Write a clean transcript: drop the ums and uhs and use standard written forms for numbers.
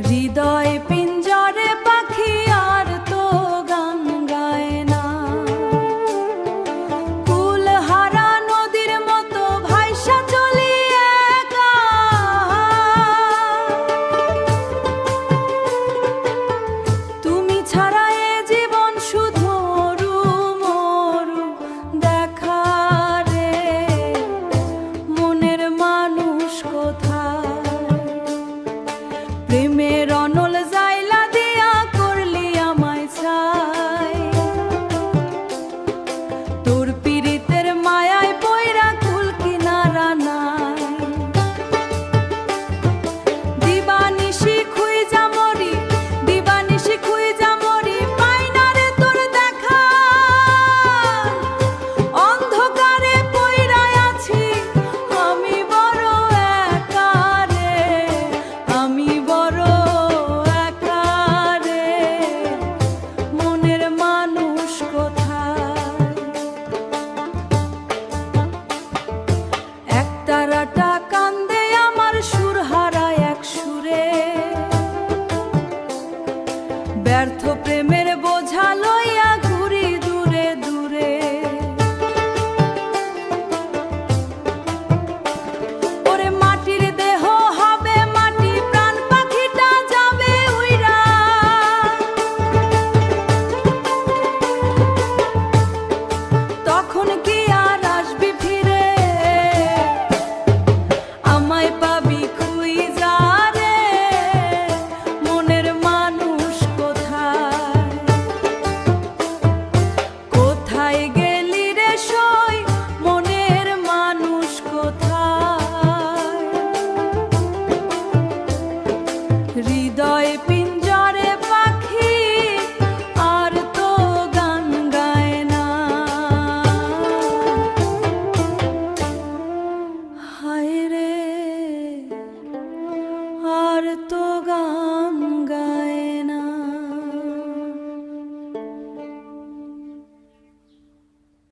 হৃদয় পিঞ্জরে পাখি আর তো গান গায় না, কুল হারা নদীর মতো ভাইসা চলি একা। তুমি ছাড়া এ জীবন শুধু মরু মরু দেখা রে, মনের মানুষ কোথায়? প্রেমের অনল জাইলা দিয়া করলি আমায় ছাই, তোর পীড়িতের মায়ায় পয়রা কুল কিনারা নাই। দিবানিশি খুইজা মরি, দিবানিশি খুইজা মরি, পাই না রে তোর দেখা। অন্ধকারে পয়রা আছি আমি বড় একা রে, আমি বড় একা রে, মনের মানুষ কোথায়? একতারাটা কান্দে আমার সুর হারায় এক সুরে, ব্যর্থ প্রেমের বোঝা লইয়া ঘুরি দূরে দূরে। ওরে মাটির দেহ হবে মাটি, প্রাণ পাখিটা যাবে উইরা। তখন কি আর আসবি ফিরে? আমায় পাবি